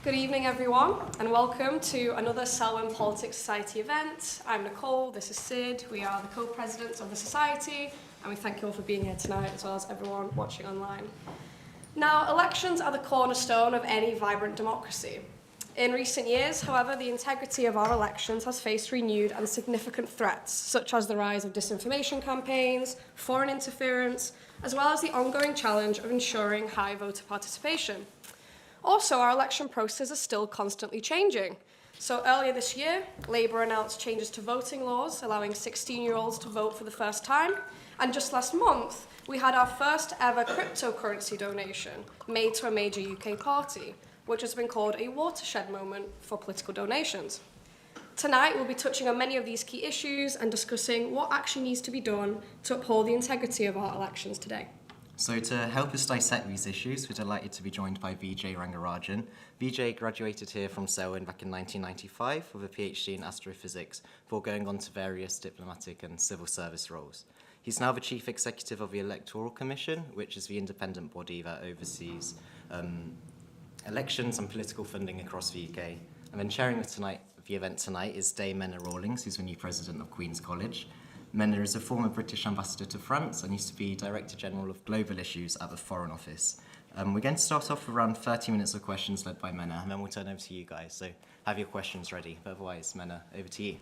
Good evening, everyone, and welcome to another Selwyn Politics Society event. I'm Nicole, this is Sid, we are the co-presidents of the Society, and we thank you all for being here tonight, as well as everyone watching online. Now, elections are the cornerstone of any vibrant democracy. In recent years, however, the integrity of our elections has faced renewed and significant threats, such as the rise of disinformation campaigns, foreign interference, as well as the ongoing challenge of ensuring high voter participation. Also, our election process is still constantly changing. So earlier this year, Labour announced changes to voting laws, allowing 16-year-olds to vote for the first time. And just last month, we had our first ever cryptocurrency donation made to a major UK party, which has been called a watershed moment for political donations. Tonight, we'll be touching on many of these key issues and discussing what action needs to be done to uphold the integrity of our elections today. So to help us dissect these issues, we're delighted to be joined by Vijay Rangarajan. Vijay graduated here from Selwyn back in 1995 with a PhD in Astrophysics before going on to various diplomatic and civil service roles. He's now the Chief Executive of the Electoral Commission, which is the independent body that oversees elections and political funding across the UK. And then chairing the event tonight is Dame Menna Rawlings, who's the new president of Queen's College. Menna is a former British ambassador to France and used to be Director General of Global Issues at the Foreign Office. We're going to start off with around 30 minutes of questions led by Menna, and then we'll turn over to you guys. So have your questions ready. But otherwise, Menna, over to you.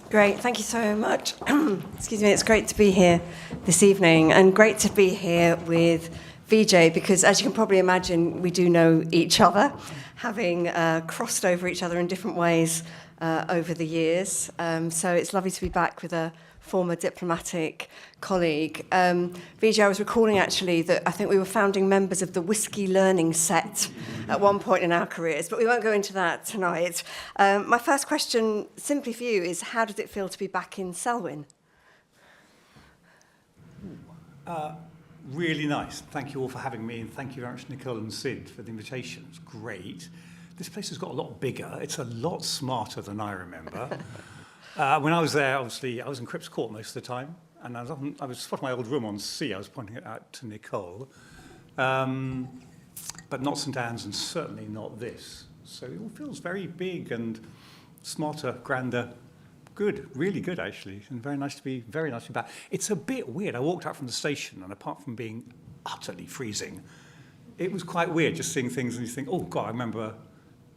Great, thank you so much. Excuse me, it's great to be here this evening, and great to be here with Vijay, because as you can probably imagine, we do know each other, having crossed over each other in different ways over the years. So it's lovely to be back with a former diplomatic colleague. Vijay, I was recalling actually that I think we were founding members of the Whiskey Learning Set at one point in our careers, but we won't go into that tonight. My first question, simply for you, is how did it feel to be back in Selwyn? Really nice. Thank you all for having me, and thank you very much, Nicole and Sid, for the invitation. It's great. This place has got a lot bigger. It's a lot smarter than I remember. When I was there, obviously, I was in Cripps Court most of the time, and I was spotting my old room on C. I was pointing it out to Nicole. But not St Anne's, and certainly not this. So it all feels very big and smarter, grander. Good, really good, actually, and very nice to be back. It's a bit weird. I walked out from the station, and apart from being utterly freezing, it was quite weird just seeing things, and you think, oh, God, I remember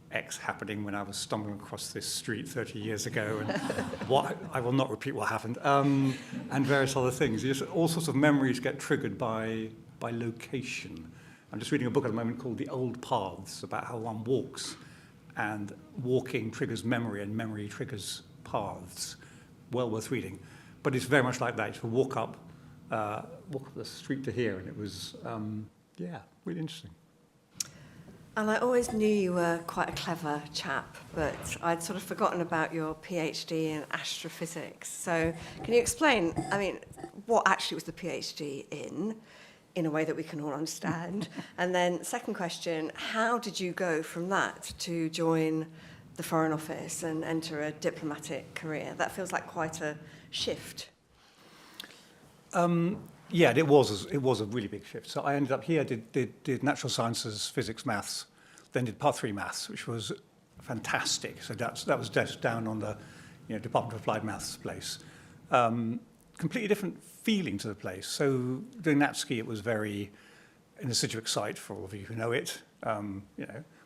X happening when I was stumbling across this street 30 years ago, and I will not repeat what happened, and various other things. All sorts of memories get triggered by location. I'm just reading a book at the moment called The Old Paths, about how one walks, and walking triggers memory, and memory triggers paths. Well worth reading. But it's very much like that. You walk up the street to here, and it was, really interesting. And I always knew you were quite a clever chap, but I'd sort of forgotten about your PhD in astrophysics. So can you explain, what actually was the PhD in a way that we can all understand? And then second question, how did you go from that to join the Foreign Office and enter a diplomatic career? That feels like quite a shift. Yeah, it was a really big shift. So I ended up here, did natural sciences, physics, maths, then did part 3 maths, which was fantastic. So that was just down on the Department of Applied Maths place. Completely different feeling to the place. So doing nat ski, it was very in the Sidgwick site, for all of you who know it.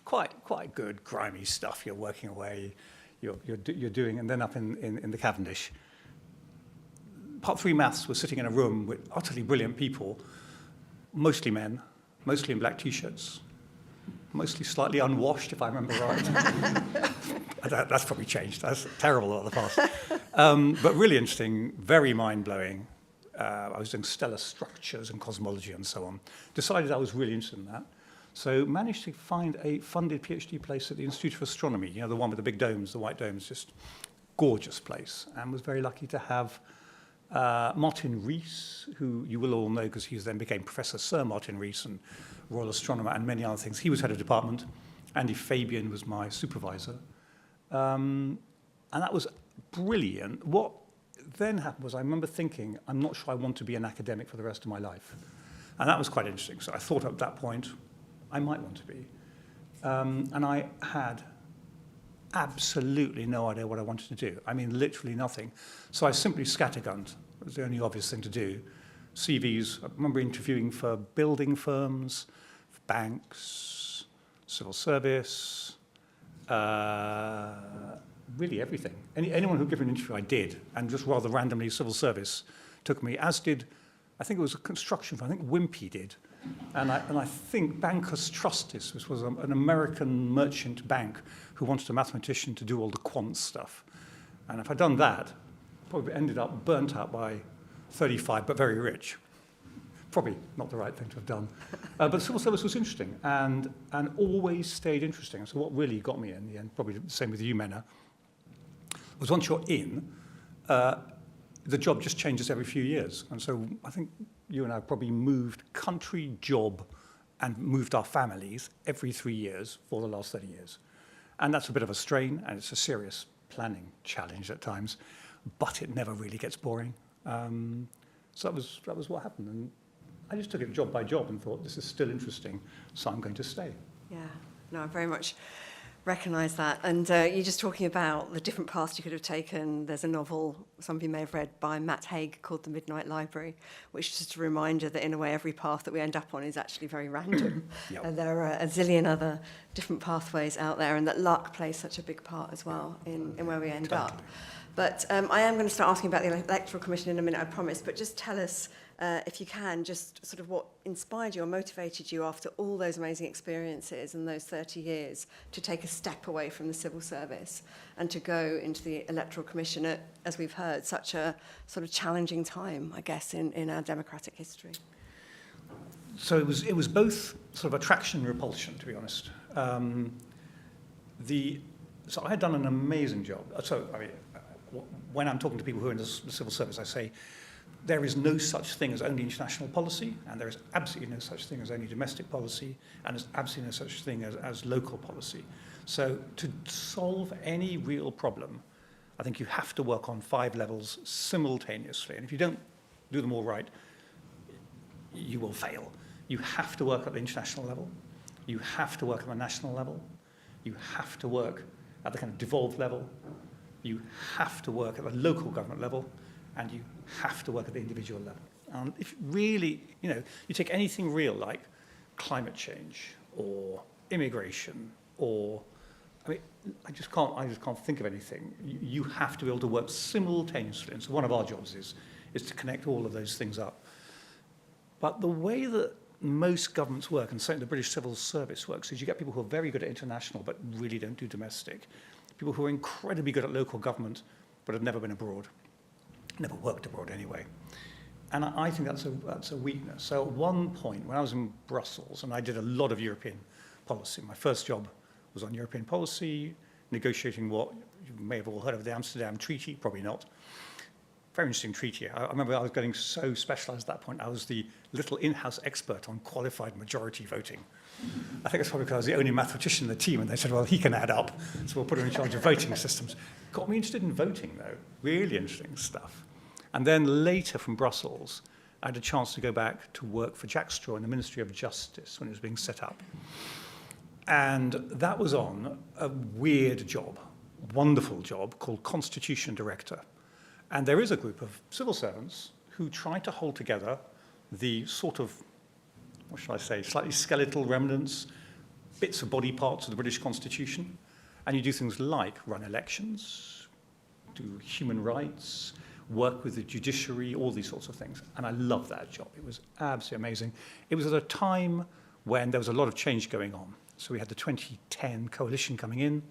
Quite good, grimy stuff. You're working away, you're doing, and then up in the Cavendish. Part 3 maths was sitting in a room with utterly brilliant people, mostly men, mostly in black T-shirts, mostly slightly unwashed, if I remember right. That's probably changed. That's terrible about the past. But really interesting, very mind-blowing. I was doing stellar structures and cosmology and so on. Decided I was really interested in that. So managed to find a funded PhD place at the Institute of Astronomy, the one with the big domes, the white domes, just gorgeous place. And was very lucky to have Martin Rees, who you will all know because he then became Professor Sir Martin Rees and Royal Astronomer and many other things. He was head of department. Andy Fabian was my supervisor. And that was brilliant. What then happened was I remember thinking, I'm not sure I want to be an academic for the rest of my life. And that was quite interesting. So I thought at that point, I might want to be. And I had absolutely no idea what I wanted to do. I mean, literally nothing. So I simply scattergunned. It was the only obvious thing to do. CVs, I remember interviewing for building firms, for banks, civil service, really everything. Anyone who gave an interview, I did. And just rather randomly, civil service took me, as did, I think it was a construction firm, I think Wimpy did. And I think Bankers Trustis, which was an American merchant bank who wanted a mathematician to do all the quant stuff. And if I'd done that, probably ended up burnt out by 35, but very rich. Probably not the right thing to have done. But the civil service was interesting and always stayed interesting. So what really got me in the end, probably the same with you, Menna, was once you're in, the job just changes every few years. And so I think you and I probably moved country, job, and moved our families every 3 years for the last 30 years. And that's a bit of a strain, and it's a serious planning challenge at times, but it never really gets boring. So that was what happened. And I just took it job by job and thought, this is still interesting, so I'm going to stay. Yeah, no, I very much recognise that. And you're just talking about the different paths you could have taken. There's a novel, some of you may have read, by Matt Haig called The Midnight Library, which is just a reminder that in a way every path that we end up on is actually very random. Yep. And there are a zillion other different pathways out there, and that luck plays such a big part as well in where we end up. But I am going to start asking about the Electoral Commission in a minute, I promise, but just tell us, if you can, just sort of what inspired you or motivated you after all those amazing experiences and those 30 years to take a step away from the civil service and to go into the Electoral Commission at, as we've heard, such a sort of challenging time, I guess, in our democratic history. So it was both sort of attraction and repulsion, to be honest. So I had done an amazing job. So, I mean, when I'm talking to people who are in the civil service, I say, there is no such thing as only international policy, and there is absolutely no such thing as only domestic policy, and there's absolutely no such thing as local policy. So to solve any real problem, I think you have to work on 5 levels simultaneously. And if you don't do them all right, you will fail. You have to work at the international level. You have to work at the national level. You have to work at the kind of devolved level. You have to work at the local government level, and you have to work at the individual level. And if really, you take anything real like climate change or immigration or, I just can't think of anything. You have to be able to work simultaneously. And so one of our jobs is to connect all of those things up. But the way that most governments work, and certainly the British civil service works, is you get people who are very good at international but really don't do domestic. People who are incredibly good at local government but have never been abroad. Never worked abroad anyway. And I think that's a weakness. So at one point, when I was in Brussels, and I did a lot of European policy, my first job was on European policy, negotiating what you may have all heard of, the Amsterdam Treaty, probably not. Very interesting treaty. I remember I was getting so specialized at that point, I was the little in-house expert on qualified majority voting. I think it's probably because I was the only mathematician in the team, and they said, well, he can add up, so we'll put him in charge of voting systems. Got me interested in voting, though. Really interesting stuff. And then later from Brussels, I had a chance to go back to work for Jack Straw in the Ministry of Justice when it was being set up. And that was on a weird job, wonderful job, called Constitution Director. And there is a group of civil servants who try to hold together the sort of, what shall I say, slightly skeletal remnants, bits of body parts of the British Constitution. And you do things like run elections, do human rights, work with the judiciary, all these sorts of things. And I love that job. It was absolutely amazing. It was at a time when there was a lot of change going on. So we had the 2010 coalition coming in.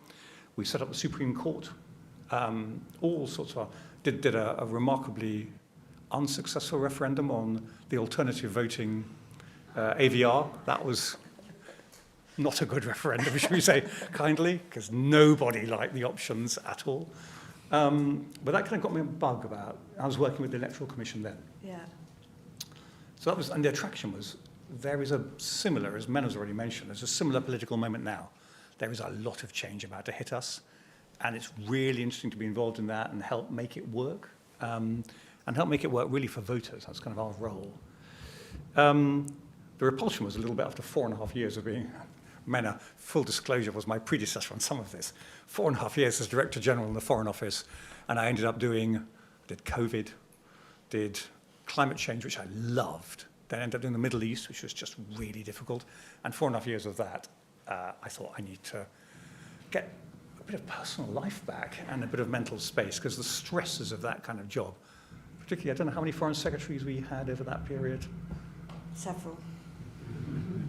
We set up the Supreme Court. All sorts of, did a remarkably unsuccessful referendum on the alternative voting AVR. That was not a good referendum, should we say kindly, because nobody liked the options at all. But that kind of got me a bug about, I was working with the Electoral Commission then. Yeah. So that was, and the attraction was, there is a similar, as Men has already mentioned, there's a similar political moment now. There is a lot of change about to hit us, and it's really interesting to be involved in that and help make it work, and help make it work really for voters. That's kind of our role. The repulsion was a little bit after 4.5 years of being Menna, full disclosure, was my predecessor on some of this. 4.5 years as Director General in the Foreign Office, and I ended up did COVID, did climate change, which I loved. Then ended up doing the Middle East, which was just really difficult. And 4.5 years of that, I thought I need to get a bit of personal life back and a bit of mental space, because the stresses of that kind of job, particularly, I don't know how many foreign secretaries we had over that period. Several.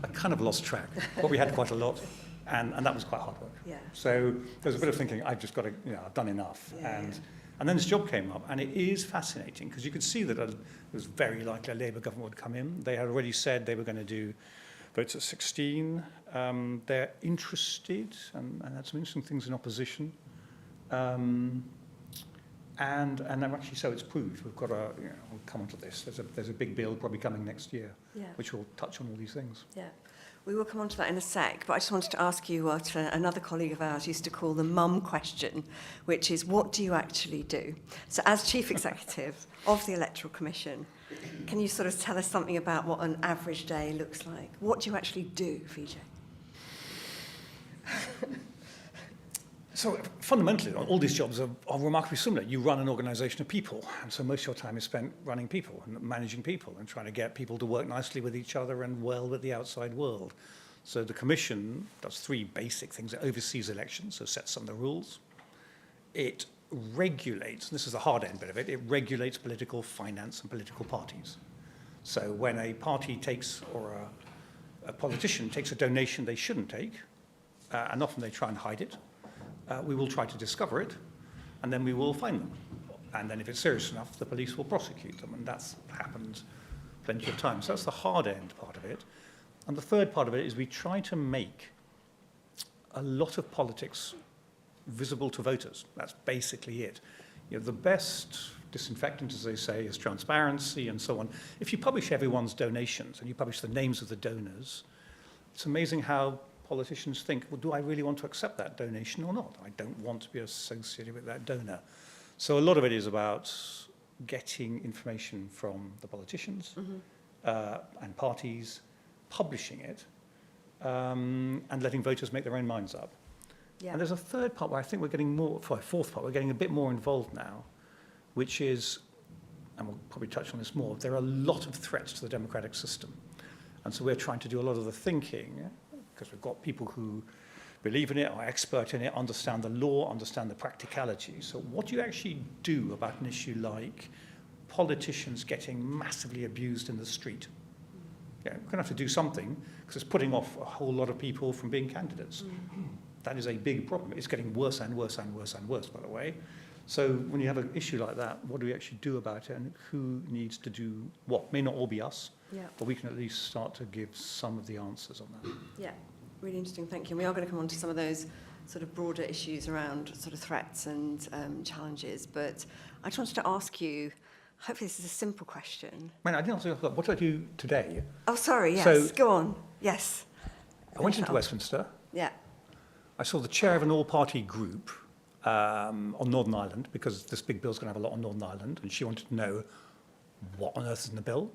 I kind of lost track, but we had quite a lot, and that was quite hard work. Yeah. So there was a bit of thinking, I've just got to, I've done enough. Yeah. And then this job came up, and it is fascinating, because you could see that it was very likely a Labour government would come in. They had already said they were going to do votes at 16. They're interested, and had some interesting things in opposition. And actually, so it's proved. We've got we'll come on to this. There's a big bill probably coming next year, which will touch on all these things. Yeah. We will come on to that in a sec, but I just wanted to ask you what another colleague of ours used to call the mum question, which is, what do you actually do? So as Chief Executive of the Electoral Commission, can you sort of tell us something about what an average day looks like? What do you actually do, Vijay? So fundamentally, all these jobs are remarkably similar. You run an organisation of people, and so most of your time is spent running people and managing people and trying to get people to work nicely with each other and well with the outside world. So the Commission does three basic things. It oversees elections, so sets some of the rules. It regulates, and this is the hard end bit of it, it regulates political finance and political parties. So when a party takes, or a politician takes a donation they shouldn't take, and often they try and hide it, we will try to discover it, and then we will find them. And then if it's serious enough, the police will prosecute them, and that's happened plenty of times. So that's the hard end part of it. And the third part of it is we try to make a lot of politics visible to voters. That's basically it. The best disinfectant, as they say, is transparency and so on. If you publish everyone's donations and you publish the names of the donors, it's amazing how politicians think, well, do I really want to accept that donation or not? I don't want to be associated with that donor. So a lot of it is about getting information from the politicians and parties, publishing it, and letting voters make their own minds up. Yeah. And there's a third part where I think we're getting more, fourth part, we're getting a bit more involved now, which is, and we'll probably touch on this more, there are a lot of threats to the democratic system. And so we're trying to do a lot of the thinking, because we've got people who believe in it, are expert in it, understand the law, understand the practicality. So what do you actually do about an issue like politicians getting massively abused in the street? Yeah, we're going to have to do something, because it's putting off a whole lot of people from being candidates. That is a big problem. It's getting worse and worse and worse and worse, by the way. So when you have an issue like that, what do we actually do about it, and who needs to do what? May not all be us, but we can at least start to give some of the answers on that. Yeah, really interesting, thank you. And we are going to come on to some of those sort of broader issues around sort of threats and challenges, but I just wanted to ask you, hopefully this is a simple question. Man, I didn't ask you, what did I do today? Oh, sorry, yes, So, go on, yes. I went into Westminster. Yeah. I saw the chair of an all-party group on Northern Ireland, because this big bill's going to have a lot on Northern Ireland, and she wanted to know what on earth is in the bill.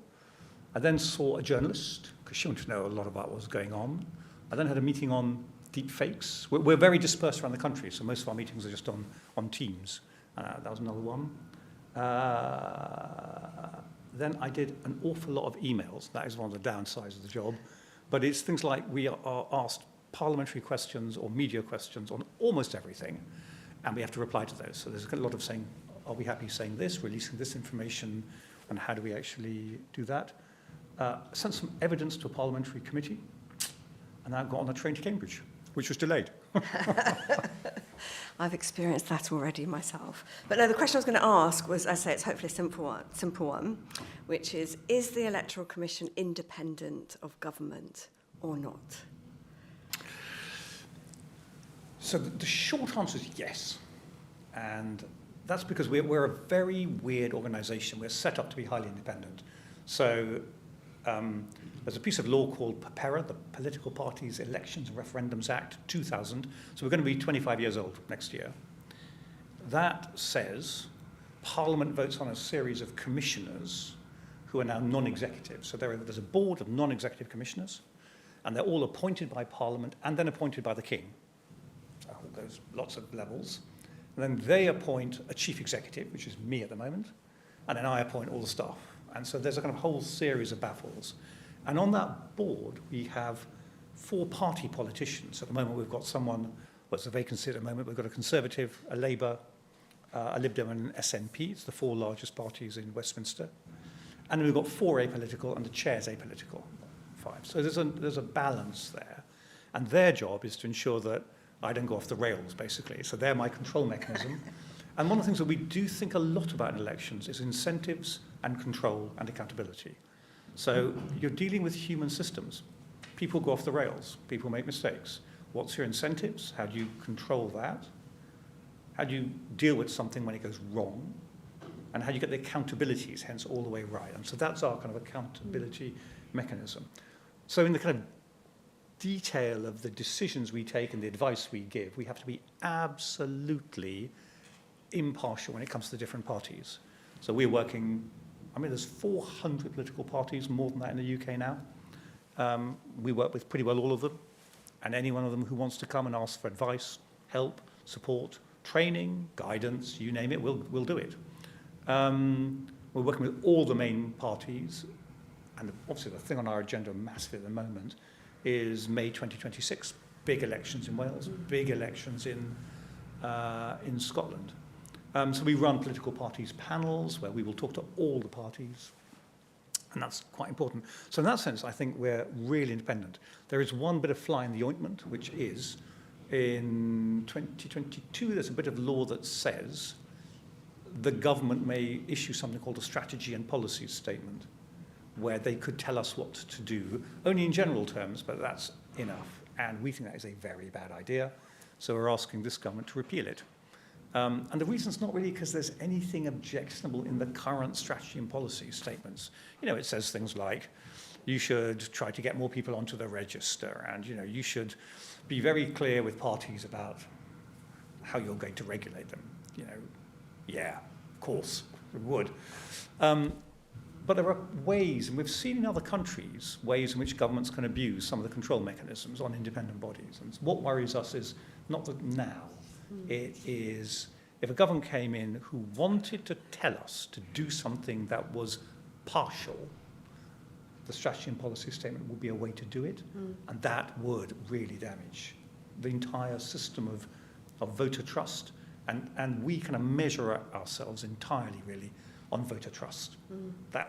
I then saw a journalist, because she wanted to know a lot about what was going on. I then had a meeting on deep fakes. We're very dispersed around the country, so most of our meetings are just on Teams. That was another one. Then I did an awful lot of emails. That is one of the downsides of the job. But it's things like we are asked parliamentary questions or media questions on almost everything, and we have to reply to those. So there's a lot of saying, are we happy saying this, releasing this information, and how do we actually do that? Sent some evidence to a parliamentary committee, and I got on a train to Cambridge, which was delayed. I've experienced that already myself. But no, the question I was going to ask was, as I say, it's hopefully a simple one, which is the Electoral Commission independent of government or not? So the short answer is yes. And that's because we're a very weird organisation. We're set up to be highly independent. So there's a piece of law called PAPERA, the Political Parties, Elections and Referendums Act 2000. So we're going to be 25 years old next year. That says Parliament votes on a series of commissioners who are now non-executive. So there's a board of non-executive commissioners, And they're all appointed by Parliament and then appointed by the King. So it goes lots of levels. And then they appoint a chief executive, which is me at the moment, and then I appoint all the staff. And so there's a kind of whole series of baffles. And on that board, we have 4 party politicians. At the moment, we've got someone, well, it's a vacancy at the moment. We've got a Conservative, a Labour, a Lib Dem and an SNP. It's the 4 largest parties in Westminster. And then we've got 4 apolitical and the chair's apolitical, 5. So there's a balance there. And their job is to ensure that I don't go off the rails, basically. So they're my control mechanism. And one of the things that we do think a lot about in elections is incentives and control and accountability. So you're dealing with human systems. People go off the rails. People make mistakes. What's your incentives? How do you control that? How do you deal with something when it goes wrong? And how do you get the accountabilities, hence all the way right? And so that's our kind of accountability mechanism. So in the kind of detail of the decisions we take and the advice we give, we have to be absolutely impartial when it comes to the different parties. So we're working, I mean, there's 400 political parties, more than that in the UK now. We work with pretty well all of them, and any one of them who wants to come and ask for advice, help, support, training, guidance, you name it, we'll do it. We're working with all the main parties, and obviously the thing on our agenda massively at the moment is May 2026, big elections in Wales, big elections in Scotland. So we run political parties panels where we will talk to all the parties, and that's quite important. So in that sense, I think we're really independent. There is one bit of fly in the ointment, which is in 2022, there's a bit of law that says the government may issue something called a strategy and policies statement, where they could tell us what to do, only in general terms, but that's enough. And we think that is a very bad idea. So we're asking this government to repeal it. And the reason's not really because there's anything objectionable in the current strategy and policy statements. You know, it says things like, you should try to get more people onto the register, and, you know, you should be very clear with parties about how you're going to regulate them. You know, yeah, of course, we would. But there are ways, and we've seen in other countries, ways in which governments can abuse some of the control mechanisms on independent bodies. And what worries us is not that now, it is if a government came in who wanted to tell us to do something that was partial, the strategy and policy statement would be a way to do it, and that would really damage the entire system of voter trust. And we kind of measure ourselves entirely, really, on voter trust.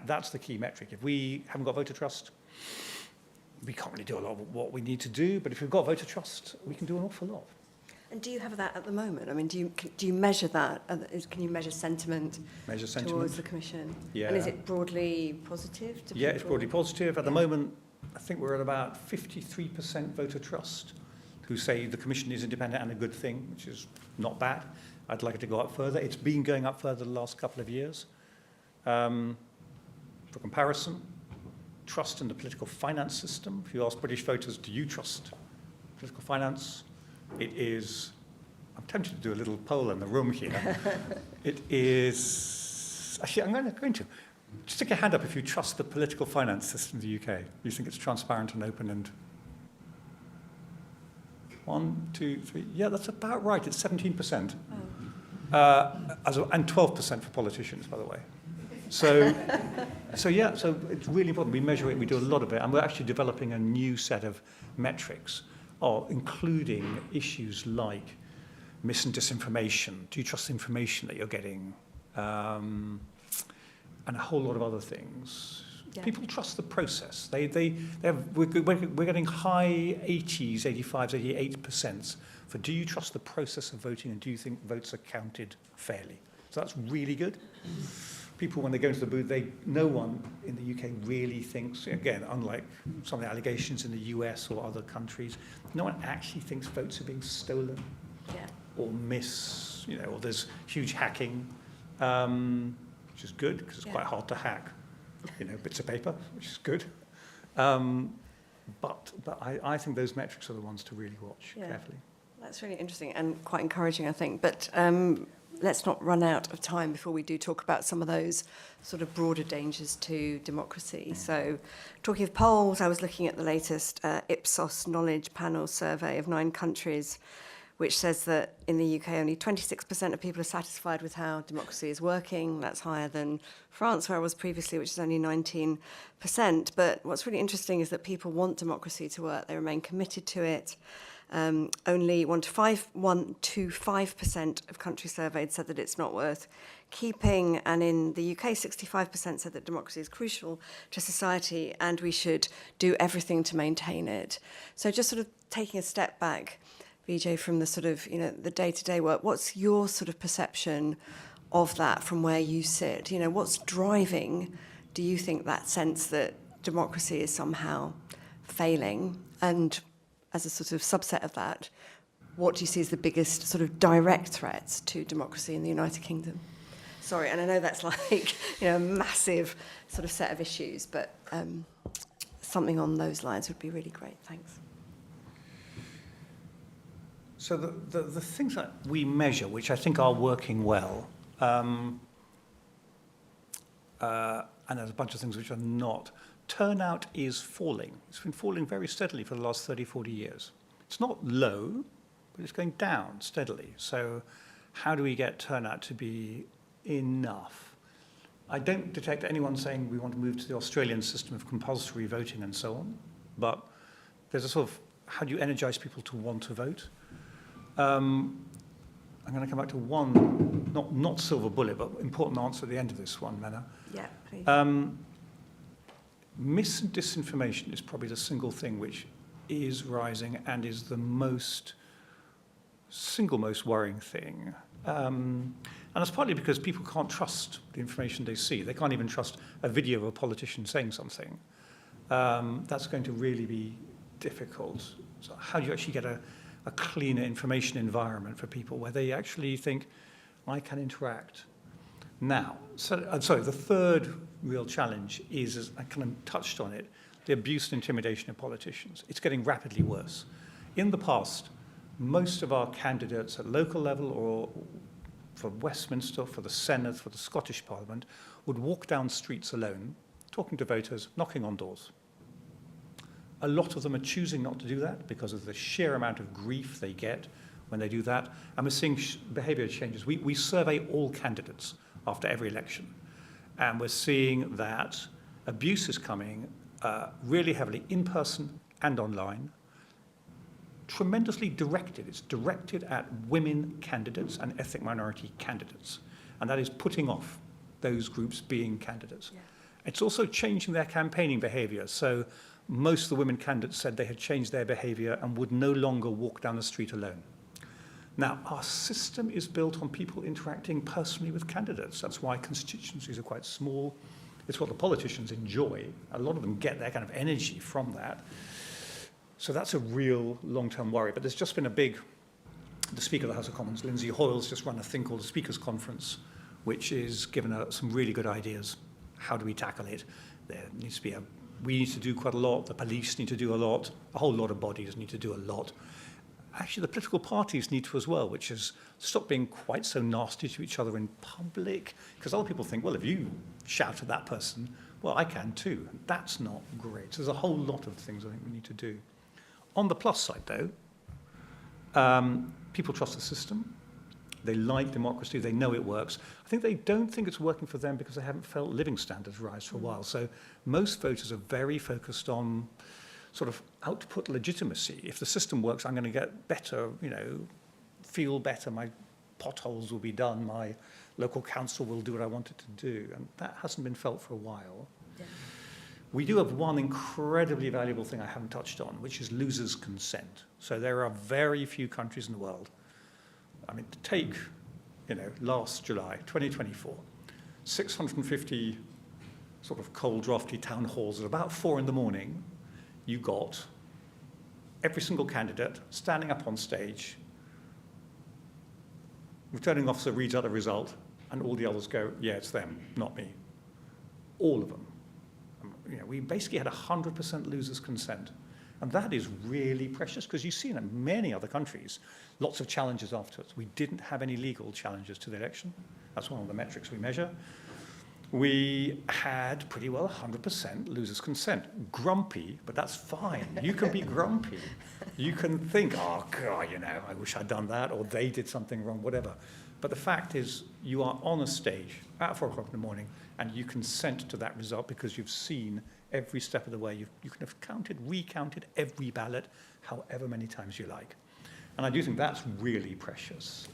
That's the key metric. If we haven't got voter trust, we can't really do a lot of what we need to do, but if we've got voter trust, we can do an awful lot. And do you have that at the moment? I mean, do you measure that? Can you measure sentiment towards the Commission? Yeah. And is it broadly positive to Yeah, people? it's broadly positive. At the moment, I think we're at about 53% voter trust, who say the Commission is independent and a good thing, which is not bad. I'd like it to go up further. It's been going up further the last couple of years. For comparison, trust in the political finance system. If you ask British voters, do you trust political finance? It is, I'm tempted to do a little poll in the room here. It is, actually, I'm going to. Stick your hand up if you trust the political finance system in the UK. You think it's transparent and open and... 1, 2, 3, yeah, that's about right. It's 17%. And 12% for politicians, by the way. So it's really important. We measure it, we do a lot of it, and we're actually developing a new set of metrics, including issues like mis and disinformation. Do you trust the information that you're getting? And a whole lot of other things. Yeah. People trust the process. We're getting high 80s, 85s, 88% for do you trust the process of voting and do you think votes are counted fairly? So that's really good. People, when they go into the booth, no one in the UK really thinks, again, unlike some of the allegations in the US or other countries, no one actually thinks votes are being stolen or or there's huge hacking, which is good because it's quite hard to hack, bits of paper, which is good. But I think those metrics are the ones to really watch carefully. That's really interesting and quite encouraging, I think. But let's not run out of time before we do talk about some of those sort of broader dangers to democracy. So, talking of polls, I was looking at the latest Ipsos Knowledge Panel survey of 9 countries, which says that in the UK only 26% of people are satisfied with how democracy is working. That's higher than France, where I was previously, which is only 19%. But what's really interesting is that people want democracy to work. They remain committed to it. Only 1 to 5% of countries surveyed said that it's not worth keeping. And in the UK, 65% said that democracy is crucial to society and we should do everything to maintain it. So just sort of taking a step back, Vijay, from the sort of, the day-to-day work, what's your sort of perception of that from where you sit? What's driving, do you think, that sense that democracy is somehow failing? And as a sort of subset of that, what do you see as the biggest sort of direct threats to democracy in the United Kingdom? Sorry, and I know that's like, a massive sort of set of issues, but something on those lines would be really great. Thanks. So the things that we measure, which I think are working well, and there's a bunch of things which are not, turnout is falling. It's been falling very steadily for the last 30, 40 years. It's not low, but it's going down steadily. So how do we get turnout to be enough? I don't detect anyone saying we want to move to the Australian system of compulsory voting and so on, but there's a sort of, how do you energize people to want to vote? I'm going to come back to one, not silver bullet, but important answer at the end of this one, Menna. Yeah, please. Mis and disinformation is probably the single thing which is rising and is the single most worrying thing. And it's partly because people can't trust the information they see. They can't even trust a video of a politician saying something. That's going to really be difficult. So how do you actually get a cleaner information environment for people where they actually think, I can interact? Now, the third real challenge is, as I kind of touched on it, the abuse and intimidation of politicians. It's getting rapidly worse. In the past, most of our candidates at local level or for Westminster, for the Senate, for the Scottish Parliament, would walk down streets alone, talking to voters, knocking on doors. A lot of them are choosing not to do that because of the sheer amount of grief they get when they do that. And we're seeing behaviour changes. We survey all candidates after every election. And we're seeing that abuse is coming really heavily in person and online, tremendously directed. It's directed at women candidates and ethnic minority candidates. And that is putting off those groups being candidates. Yeah. It's also changing their campaigning behaviour. So most of the women candidates said they had changed their behaviour and would no longer walk down the street alone. Now, our system is built on people interacting personally with candidates. That's why constituencies are quite small. It's what the politicians enjoy. A lot of them get their kind of energy from that. So that's a real long-term worry. But there's just been the Speaker of the House of Commons, Lindsay Hoyle's just run a thing called the Speakers' Conference, which is given some really good ideas. How do we tackle it? There needs to be we need to do quite a lot. The police need to do a lot. A whole lot of bodies need to do a lot. Actually, the political parties need to as well, which is stop being quite so nasty to each other in public. Because other people think, well, if you shout at that person, well, I can too. That's not great. So there's a whole lot of things I think we need to do. On the plus side, though, people trust the system. They like democracy. They know it works. I think they don't think it's working for them because they haven't felt living standards rise for a while. So most voters are very focused on sort of output legitimacy. If the system works, I'm going to get better, feel better. My potholes will be done. My local council will do what I want it to do. And that hasn't been felt for a while. Yeah. We do have one incredibly valuable thing I haven't touched on, which is losers' consent. So there are very few countries in the world. I mean, take, last July, 2024, 650 sort of cold, drafty town halls at about 4 a.m, you got every single candidate standing up on stage, returning officer reads out the result, and all the others go, yeah, it's them, not me. All of them. We basically had 100% losers' consent. And that is really precious, because you've seen in many other countries, lots of challenges afterwards. We didn't have any legal challenges to the election. That's one of the metrics we measure. We had pretty well 100% losers' consent. Grumpy, but that's fine. You can be grumpy. You can think, oh, God, I wish I'd done that, or they did something wrong, whatever. But the fact is, you are on a stage at 4 o'clock in the morning, and you consent to that result because you've seen every step of the way. You can have recounted every ballot however many times you like. And I do think that's really precious.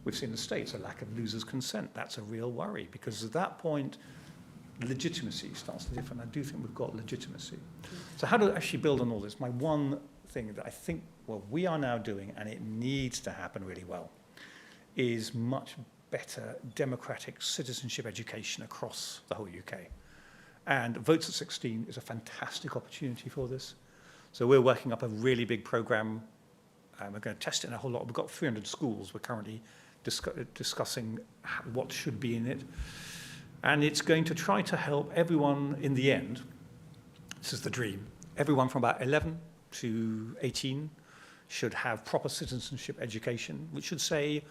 We've seen in the States a lack of losers' consent. That's a real worry, because at that point, legitimacy starts to differ. And I do think we've got legitimacy. So how to actually build on all this? My one thing that I think we are now doing, and it needs to happen really well, is much better democratic citizenship education across the whole UK. And Votes at 16 is a fantastic opportunity for this. So we're working up a really big program. We're going to test it in a whole lot. We've got 300 schools. We're currently discussing what should be in it. And it's going to try to help everyone in the end. This is the dream. Everyone from about 11 to 18 should have proper citizenship education, which should say,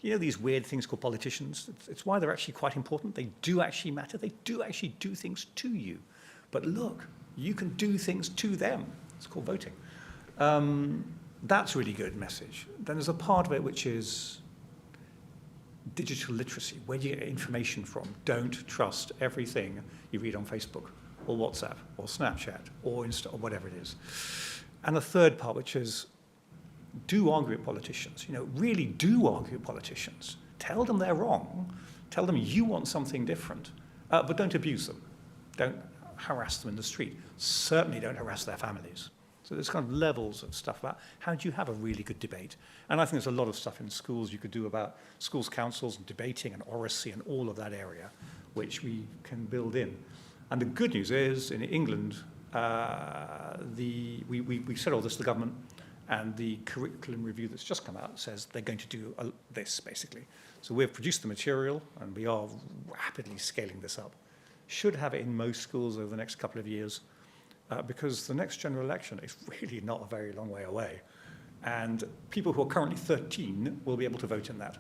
these weird things called politicians, it's why they're actually quite important. They do actually matter. They do actually do things to you. But look, you can do things to them. It's called voting. That's a really good message. Then there's a part of it which is digital literacy. Where do you get information from? Don't trust everything you read on Facebook or WhatsApp or Snapchat or Insta or whatever it is. And the third part, which is do argue with politicians. Really do argue with politicians. Tell them they're wrong. Tell them you want something different. But don't abuse them. Don't harass them in the street. Certainly don't harass their families. So there's kind of levels of stuff about how do you have a really good debate. And I think there's a lot of stuff in schools you could do about schools councils and debating and oracy and all of that area, which we can build in. And the good news is, in England, we said all this to the government, and the curriculum review that's just come out says they're going to do this, basically. So we've produced the material, and we are rapidly scaling this up. Should have it in most schools over the next couple of years, because the next general election is really not a very long way away. And people who are currently 13 will be able to vote in that.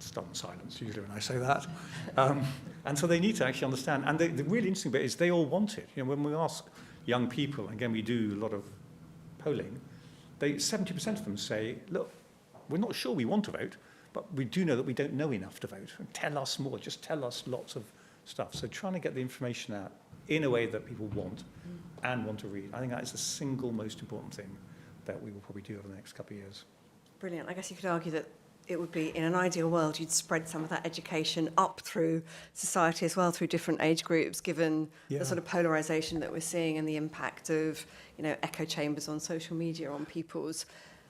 Stunned silence, usually, when I say that. And so they need to actually understand. And the really interesting bit is they all want it. When we ask young people, again, we do a lot of polling, 70% of them say, look, we're not sure we want to vote, but we do know that we don't know enough to vote. And tell us more, just tell us lots of stuff. So trying to get the information out in a way that people want and want to read. I think that is the single most important thing that we will probably do over the next couple of years. Brilliant. I guess you could argue that it would be, in an ideal world, you'd spread some of that education up through society as well, through different age groups, given the sort of polarisation that we're seeing and the impact of, echo chambers on social media on people's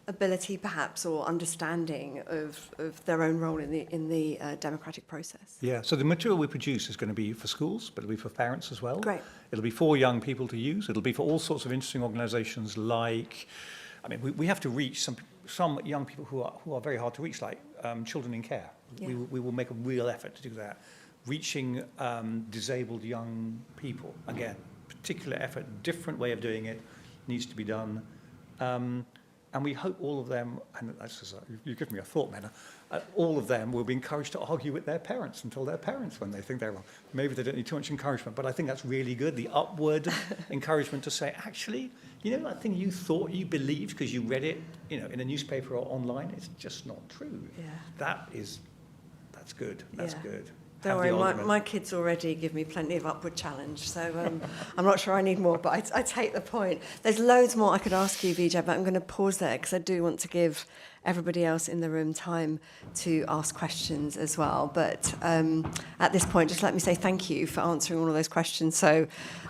ability, perhaps, or understanding of their own role in the democratic process. Yeah, so the material we produce is going to be for schools, but it'll be for parents as well. Great. It'll be for young people to use. It'll be for all sorts of interesting organisations like, we have to reach some young people who are very hard to reach, like children in care. Yeah. We will make a real effort to do that. Reaching disabled young people, again, particular effort, different way of doing it, needs to be done. And we hope all of them, and you give me a thought, Menna, all of them will be encouraged to argue with their parents and tell their parents when they think they're wrong. Maybe they don't need too much encouragement, but I think that's really good, the upward encouragement to say, actually, that thing you thought you believed because you read it, in a newspaper or online, it's just not true. Yeah. That's good. That's good. Don't worry, my kids already give me plenty of upward challenge, so I'm not sure I need more, but I take the point. There's loads more I could ask you, Vijay, but I'm going to pause there because I do want to give everybody else in the room time to ask questions as well. But at this point, just let me say thank you for answering all of those questions so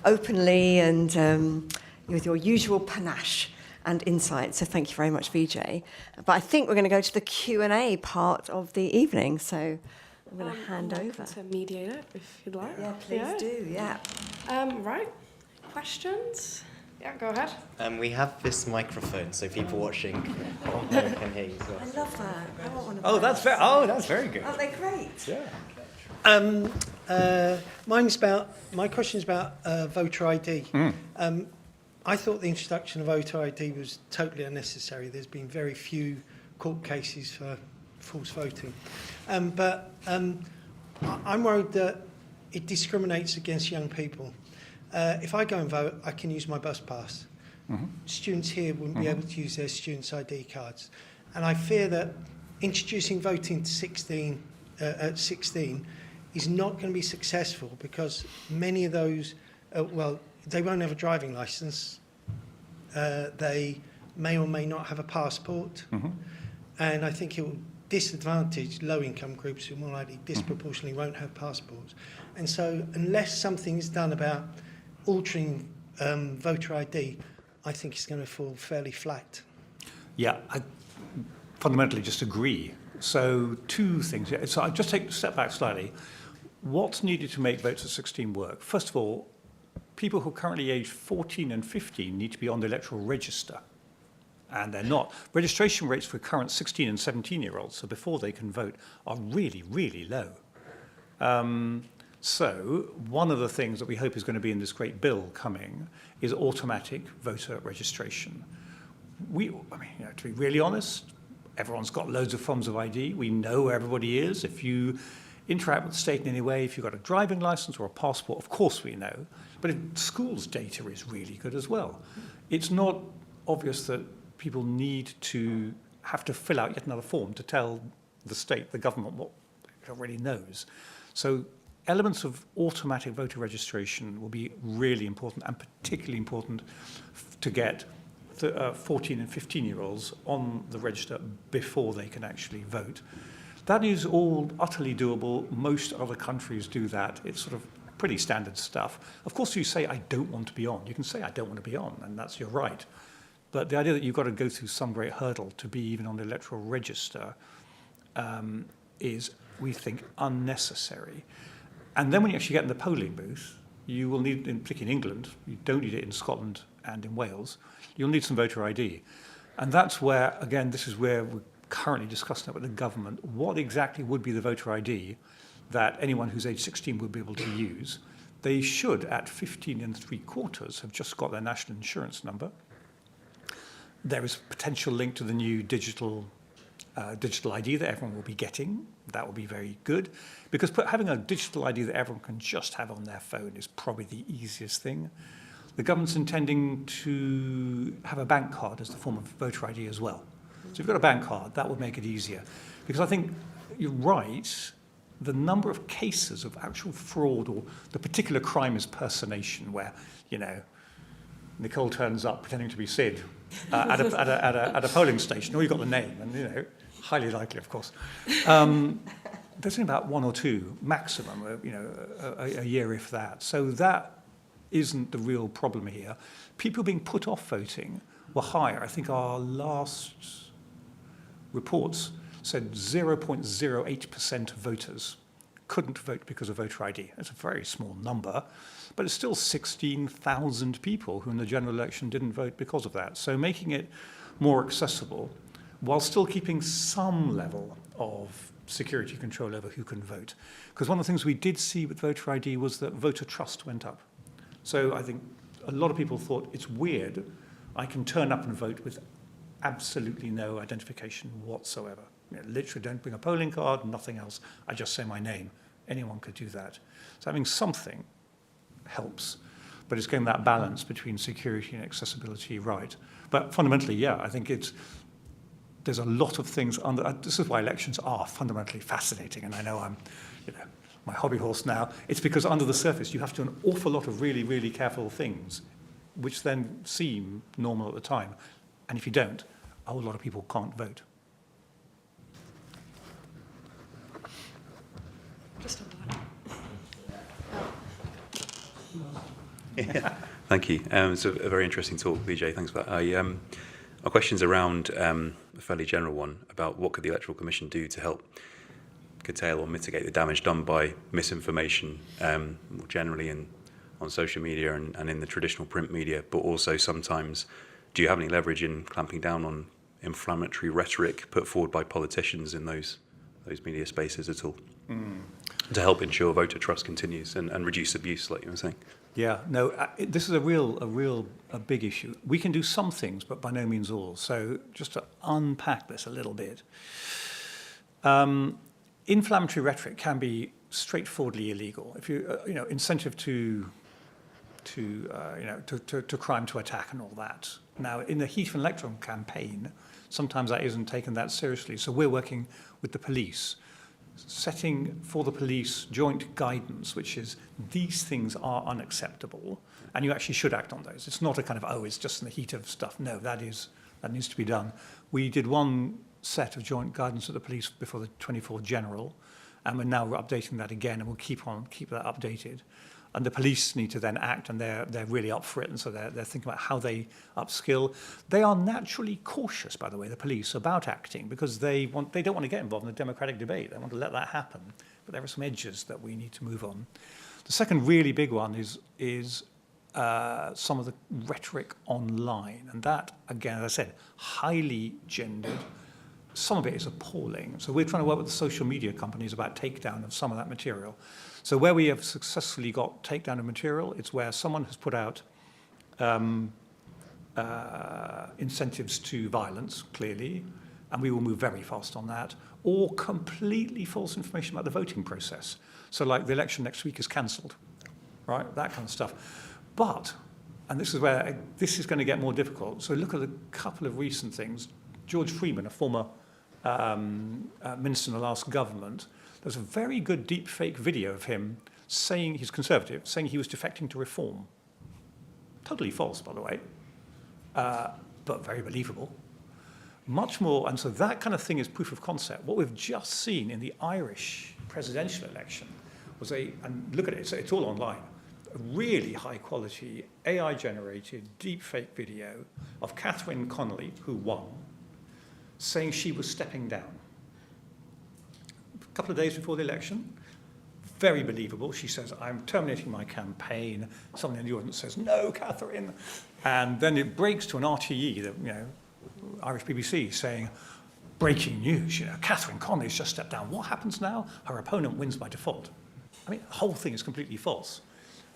openly and with your usual panache and insight. So thank you very much, Vijay. But I think we're going to go to the Q&A part of the evening, so I'm going to hand over. To mediate it, if you'd like. Yeah, please do, yeah. Right, questions? Yeah, go ahead. We have this microphone, so people watching on home can hear you as well. I love that. I want one of Oh, those. that's very good. Aren't they great? Yeah. My question's about voter ID. I thought the introduction of voter ID was totally unnecessary. There's been very few court cases for false voting. But I'm worried that it discriminates against young people. If I go and vote, I can use my bus pass. Mm-hmm. Students here wouldn't be able to use their students' ID cards. And I fear that introducing voting to at 16 is not going to be successful because many of those, they won't have a driving licence. They may or may not have a passport. Mm-hmm. And I think it will disadvantage low-income groups who more likely disproportionately won't have passports. And so unless something is done about altering voter ID, I think it's going to fall fairly flat. Yeah, I fundamentally just agree. So two things. So I'll just take a step back slightly. What's needed to make votes at 16 work? First of all, people who are currently aged 14 and 15 need to be on the electoral register. And they're not. Registration rates for current 16 and 17-year-olds, so before they can vote, are really, really low. So one of the things that we hope is going to be in this great bill coming is automatic voter registration. To be really honest, everyone's got loads of forms of ID. We know where everybody is. If you interact with the state in any way, if you've got a driving license or a passport, of course we know. But if schools' data is really good as well. It's not obvious that people need to have to fill out yet another form to tell the state, the government, what it already knows. So elements of automatic voter registration will be really important, and particularly important to get 14 and 15-year-olds on the register before they can actually vote. That is all utterly doable. Most other countries do that. It's sort of pretty standard stuff. Of course, you say, I don't want to be on. You can say, I don't want to be on, and that's your right. But the idea that you've got to go through some great hurdle to be even on the electoral register is, we think, unnecessary. And then when you actually get in the polling booth, you will need, particularly in England, you don't need it in Scotland and in Wales, you'll need some voter ID. And that's where, again, this is where we're currently discussing it with the government. What exactly would be the voter ID that anyone who's age 16 would be able to use? They should, at 15 3/4, have just got their national insurance number. There is a potential link to the new digital ID that everyone will be getting. That will be very good, because having a digital ID that everyone can just have on their phone is probably the easiest thing. The government's intending to have a bank card as the form of voter ID as well. So if you've got a bank card, that would make it easier. Because I think you're right, the number of cases of actual fraud, or the particular crime is personation, where, Nicole turns up pretending to be Sid at a polling station, or you've got the name, and highly likely, of course. There's only about one or two maximum, a year if that. So that isn't the real problem here. People being put off voting were higher. I think our last reports said 0.08% of voters couldn't vote because of voter ID. It's a very small number, but it's still 16,000 people who in the general election didn't vote because of that. So making it more accessible while still keeping some level of security control over who can vote. Because one of the things we did see with voter ID was that voter trust went up. So I think a lot of people thought it's weird, I can turn up and vote with absolutely no identification whatsoever. Literally don't bring a polling card, nothing else. I just say my name. Anyone could do that. So having something helps, but it's getting that balance between security and accessibility right. But fundamentally, I think there's a lot of things under. This is why elections are fundamentally fascinating, and I know I'm, my hobby horse now. It's because under the surface you have to do an awful lot of really, really careful things, which then seem normal at the time, and if you don't, a whole lot of people can't vote. Just on Yeah, thank you. It's a very interesting talk, Vijay. Thanks for that. Our question's around a fairly general one about what could the Electoral Commission do to help curtail or mitigate the damage done by misinformation more generally on social media and in the traditional print media, but also sometimes do you have any leverage in clamping down on inflammatory rhetoric put forward by politicians in those media spaces at all to help ensure voter trust continues and reduce abuse, like you were saying? Yeah, no, this is a big issue. We can do some things, but by no means all. So just to unpack this a little bit, inflammatory rhetoric can be straightforwardly illegal. If incentive to crime, to attack, and all that. Now, in the heat of an election campaign, sometimes that isn't taken that seriously. So we're working with the police, setting for the police joint guidance, which is these things are unacceptable, and you actually should act on those. It's not a kind of, it's just in the heat of stuff. No, that needs to be done. We did one set of joint guidance with the police before the 24th General, and we're now updating that again, and we'll keep that updated. And the police need to then act, and they're really up for it, and so they're thinking about how they upskill. They are naturally cautious, by the way, the police, about acting, because they don't want to get involved in the democratic debate. They want to let that happen, but there are some edges that we need to move on. The second really big one is some of the rhetoric online, and that, again, as I said, highly gendered. Some of it is appalling. So we're trying to work with the social media companies about takedown of some of that material. So where we have successfully got takedown of material, it's where someone has put out incentives to violence, clearly, and we will move very fast on that, or completely false information about the voting process. So like the election next week is cancelled, right? That kind of stuff. But, and this is where this is going to get more difficult. So look at a couple of recent things. George Freeman, a former minister in the last government, there's a very good deep fake video of him saying, he's conservative, saying he was defecting to reform. Totally false, by the way, but very believable. Much more, and so that kind of thing is proof of concept. What we've just seen in the Irish presidential election was and look at it, it's all online, a really high quality AI generated deep fake video of Catherine Connolly, who won, saying she was stepping down. A couple of days before the election, very believable. She says, I'm terminating my campaign. Someone in the audience says, no, Catherine. And then it breaks to an RTE, the Irish BBC, saying, breaking news, Catherine Connolly's just stepped down. What happens now? Her opponent wins by default. I mean, the whole thing is completely false.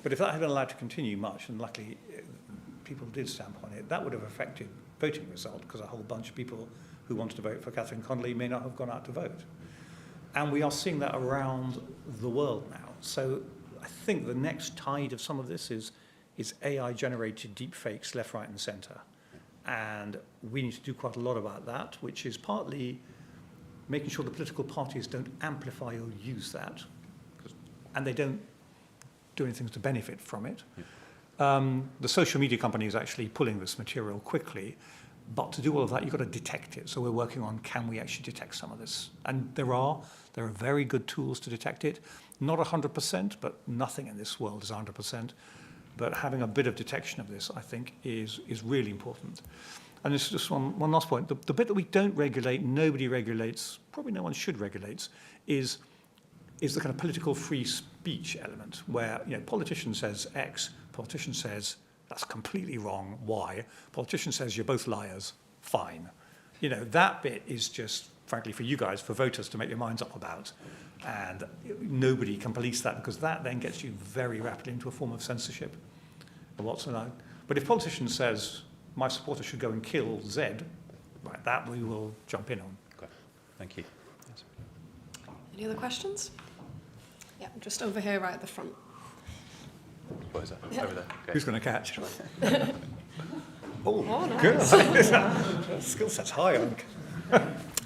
But if that had been allowed to continue much, and luckily people did stamp on it, that would have affected voting result, because a whole bunch of people who wanted to vote for Catherine Connolly may not have gone out to vote. And we are seeing that around the world now. So I think the next tide of some of this is AI-generated deepfakes left, right, and centre. And we need to do quite a lot about that, which is partly making sure the political parties don't amplify or use that, and they don't do anything to benefit from it. Yeah. The social media company is actually pulling this material quickly, but to do all of that, you've got to detect it. So we're working on, can we actually detect some of this? And there are very good tools to detect it. Not 100%, but nothing in this world is 100%. But having a bit of detection of this, I think, is really important. And it's just one last point. The bit that we don't regulate, nobody regulates, probably no one should regulate, is the kind of political free speech element, where politician says X, politician says that's completely wrong, Y, politician says you're both liars, fine. That bit is just, frankly, for you guys, for voters to make your minds up about. And nobody can police that, because that then gets you very rapidly into a form of censorship. But if politician says, my supporter should go and kill Z, right, that we will jump in on. Okay. Thank you. Yes. Any other questions? Yeah, just over here right at the front. What is that? Yeah. Over there. Okay. Who's going to catch? Oh, nice. Good. Skill set's high, I think.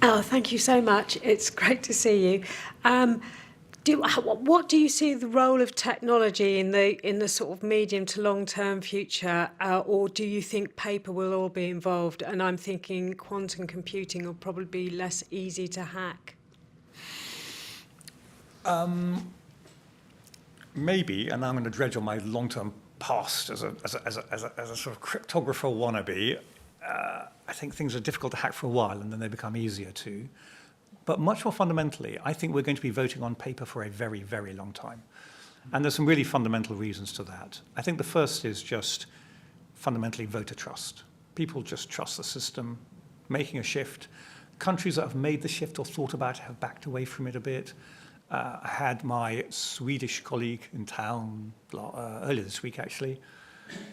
Oh, thank you so much. It's great to see you. What do you see the role of technology in the sort of medium to long-term future, or do you think paper will all be involved? And I'm thinking quantum computing will probably be less easy to hack. Maybe, and I'm going to dredge on my long-term past as a sort of cryptographer wannabe. I think things are difficult to hack for a while, and then they become easier to. But much more fundamentally, I think we're going to be voting on paper for a very, very long time. And there's some really fundamental reasons to that. I think the first is just fundamentally voter trust. People just trust the system, making a shift. Countries that have made the shift or thought about it have backed away from it a bit. I had my Swedish colleague in town earlier this week, actually,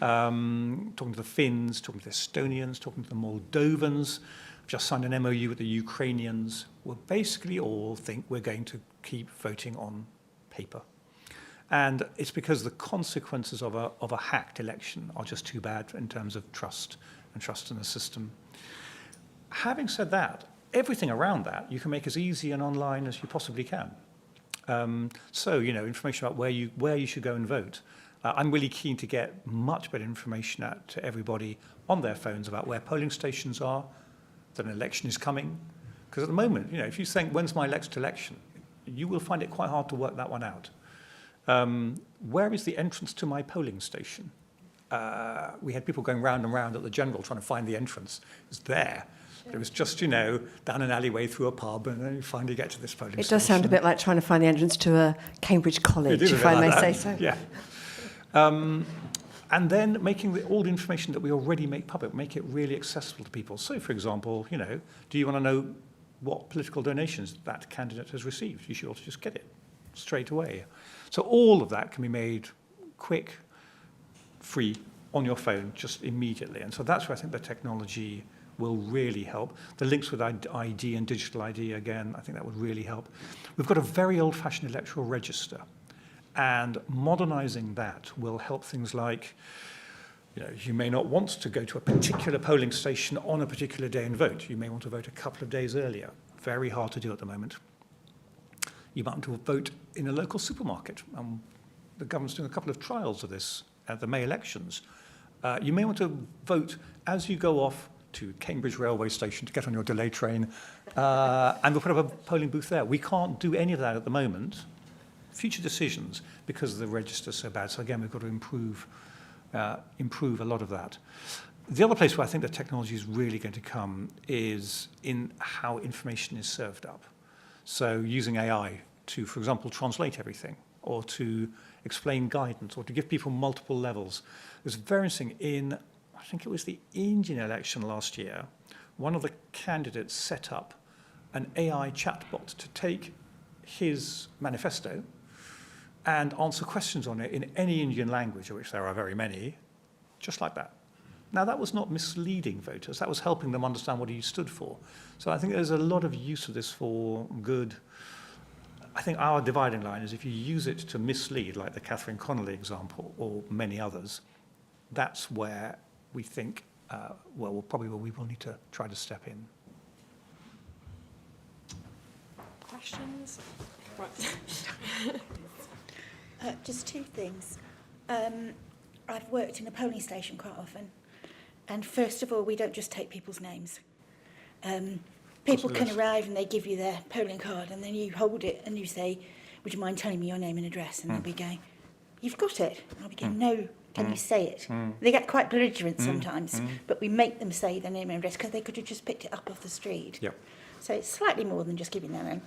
talking to the Finns, talking to the Estonians, talking to the Moldovans. I've just signed an MOU with the Ukrainians. We basically all think we're going to keep voting on paper. And it's because the consequences of a hacked election are just too bad in terms of trust and trust in the system. Having said that, everything around that you can make as easy and online as you possibly can. So, information about where you should go and vote. I'm really keen to get much better information out to everybody on their phones about where polling stations are, that an election is coming. Because at the moment, if you think, when's my next election, you will find it quite hard to work that one out. Where is the entrance to my polling station? We had people going round and round at the General trying to find the entrance. It was there. It was just, down an alleyway through a pub, and then you finally get to this polling station. It does sound a bit like trying to find the entrance to a Cambridge college, if I may say so. Yeah. And then making all the information that we already make public, make it really accessible to people. So, for example, do you want to know what political donations that candidate has received? You should also just get it straight away. So all of that can be made quick, free, on your phone, just immediately. And so that's where I think the technology will really help. The links with ID and digital ID, again, I think that would really help. We've got a very old-fashioned electoral register, and modernising that will help things like, you may not want to go to a particular polling station on a particular day and vote. You may want to vote a couple of days earlier. Very hard to do at the moment. You might want to vote in a local supermarket. The government's doing a couple of trials of this at the May elections. You may want to vote as you go off to Cambridge railway station to get on your delay train, and we'll put up a polling booth there. We can't do any of that at the moment. Future decisions, because the register's so bad. So again, we've got to improve a lot of that. The other place where I think the technology is really going to come is in how information is served up. So using AI to, for example, translate everything, or to explain guidance, or to give people multiple levels. It was very interesting I think it was the Indian election last year, one of the candidates set up an AI chatbot to take his manifesto and answer questions on it in any Indian language, of which there are very many, just like that. Now, that was not misleading voters. That was helping them understand what he stood for. So I think there's a lot of use of this for good. I think our dividing line is if you use it to mislead, like the Catherine Connolly example, or many others, that's where we think, we will need to try to step in. Questions? Right. Just two things. I've worked in a polling station quite often, and first of all, we don't just take people's names. People can arrive and they give you their polling card, and then you hold it and you say, "Would you mind telling me your name and address?" And they'll be going, "You've got it." And I'll be going, "No, can you say it?" They get quite belligerent sometimes, but we make them say their name and address because they could have just picked it up off the street. Yep. So it's slightly more than just giving their name.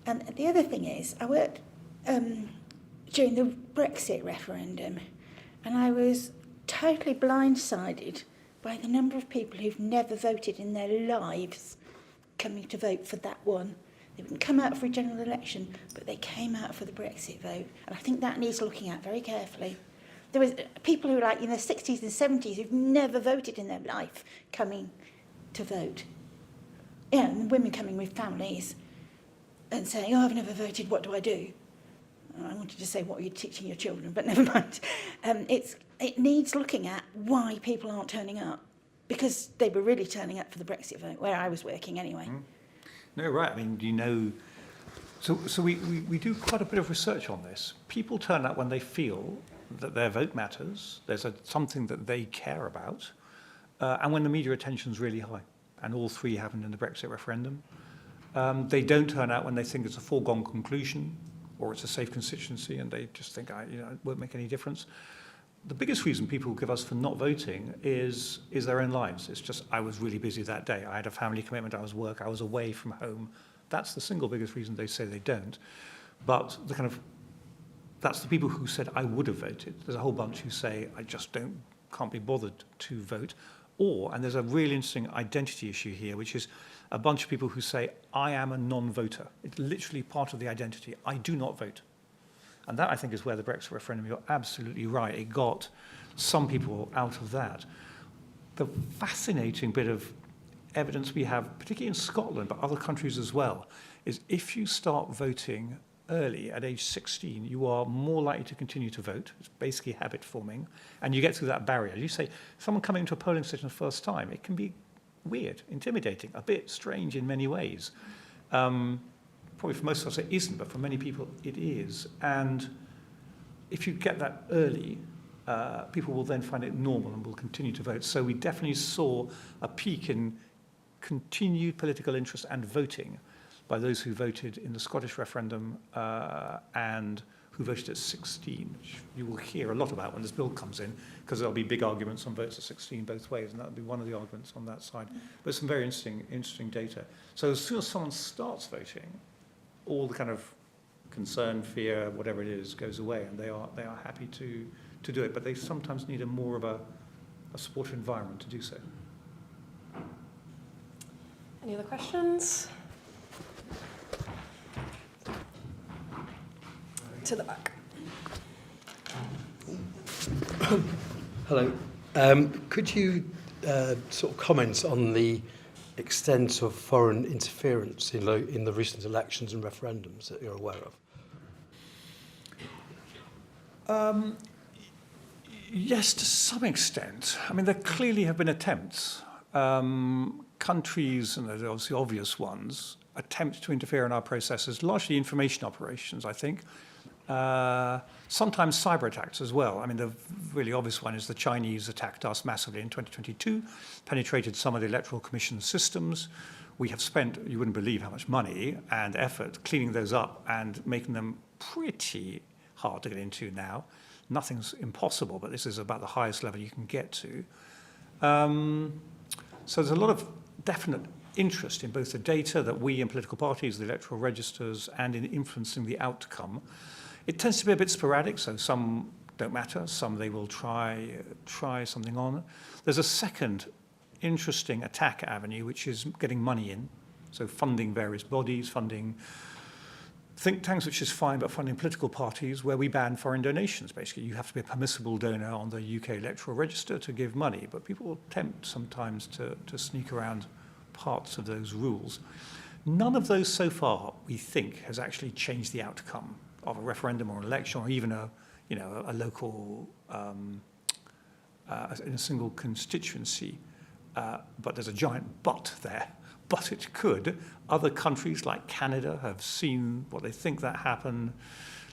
And the other thing is, I worked during the Brexit referendum, and I was totally blindsided by the number of people who've never voted in their lives coming to vote for that one. They wouldn't come out for a general election, but they came out for the Brexit vote. And I think that needs looking at very carefully. There was people who were like in their 60s and 70s who've never voted in their life coming to vote. And women coming with families and saying, "Oh, I've never voted, what do I do?" I wanted to say, what are you teaching your children? But never mind. It needs looking at why people aren't turning up, because they were really turning up for the Brexit vote, where I was working anyway. No, right. I mean, so we do quite a bit of research on this. People turn up when they feel that their vote matters, there's something that they care about, and when the media attention's really high. And all three happened in the Brexit referendum. They don't turn out when they think it's a foregone conclusion, or it's a safe constituency, and they just think, it won't make any difference. The biggest reason people give us for not voting is their own lives. It's just, I was really busy that day. I had a family commitment, I was work, I was away from home. That's the single biggest reason they say they don't. But that's the people who said, I would have voted. There's a whole bunch who say, I just can't be bothered to vote. and there's a really interesting identity issue here, which is a bunch of people who say, I am a non-voter. It's literally part of the identity. I do not vote. And that, I think, is where the Brexit referendum, you're absolutely right. It got some people out of that. The fascinating bit of evidence we have, particularly in Scotland, but other countries as well, is if you start voting early at age 16, you are more likely to continue to vote. It's basically habit forming. And you get through that barrier. You say, someone coming into a polling station the first time, it can be weird, intimidating, a bit strange in many ways. Probably for most of us it isn't, but for many people it is. And if you get that early, people will then find it normal and will continue to vote. So we definitely saw a peak in continued political interest and voting by those who voted in the Scottish referendum and who voted at 16, which you will hear a lot about when this bill comes in, because there'll be big arguments on votes at 16 both ways, and that'll be one of the arguments on that side. But some very interesting data. So as soon as someone starts voting, all the kind of concern, fear, whatever it is, goes away, and they are happy to do it. But they sometimes need a more of a supportive environment to do so. Any other questions? To the back. Hello. Could you sort of comment on the extent of foreign interference in the recent elections and referendums that you're aware of? Yes, to some extent. I mean, there clearly have been attempts. Countries, and there's obviously obvious ones, attempt to interfere in our processes, largely information operations, I think. Sometimes cyber attacks as well. I mean, the really obvious one is the Chinese attacked us massively in 2022, penetrated some of the Electoral Commission systems. We have spent, you wouldn't believe how much money and effort cleaning those up and making them pretty hard to get into now. Nothing's impossible, but this is about the highest level you can get to. So there's a lot of definite interest in both the data that we in political parties, the electoral registers, and in influencing the outcome. It tends to be a bit sporadic, so some don't matter, some they will try something on. There's a second interesting attack avenue, which is getting money in, so funding various bodies, funding think tanks, which is fine, but funding political parties, where we ban foreign donations, basically. You have to be a permissible donor on the UK electoral register to give money, but people will attempt sometimes to sneak around parts of those rules. None of those so far, we think, has actually changed the outcome of a referendum or an election, or even a local, in a single constituency. But there's a giant but there. But it could. Other countries like Canada have seen what they think that happened.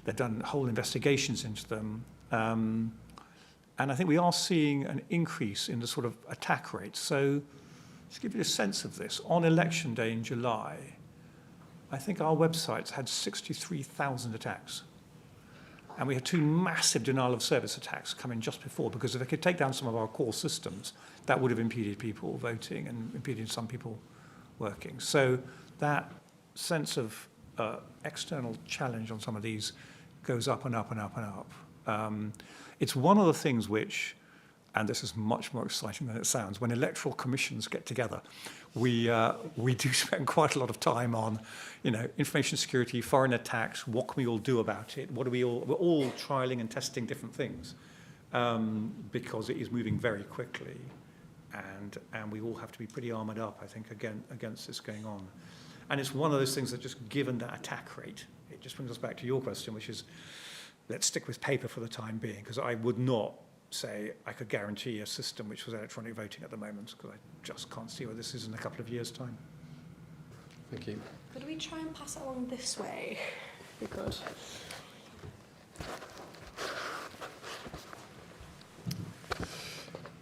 They've done whole investigations into them. And I think we are seeing an increase in the sort of attack rate. So to give you a sense of this, on election day in July, I think our websites had 63,000 attacks. And we had 2 massive denial of service attacks coming just before, because if they could take down some of our core systems, that would have impeded people voting and impeded some people working. So that sense of external challenge on some of these goes up and up and up and up. It's one of the things which, and this is much more exciting than it sounds, when electoral commissions get together, we do spend quite a lot of time on, information security, foreign attacks, what can we all do about it? We're all trialing and testing different things because it is moving very quickly. And we all have to be pretty armoured up, I think, against this going on. And it's one of those things that just given that attack rate, it just brings us back to your question, which is, let's stick with paper for the time being, because I would not say I could guarantee a system which was electronic voting at the moment, because I just can't see where this is in a couple of years' time. Thank you. Could we try and pass it along this way? We could.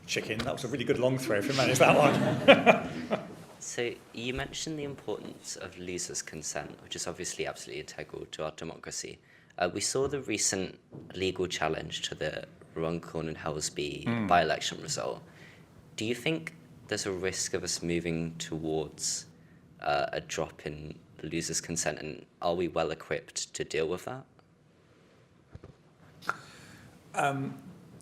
Chicken, that was a really good long throw if you managed that one. So you mentioned the importance of losers' consent, which is obviously absolutely integral to our democracy. We saw the recent legal challenge to the Runcorn and Helsby by-election result. Do you think there's a risk of us moving towards a drop in losers' consent, and are we well equipped to deal with that?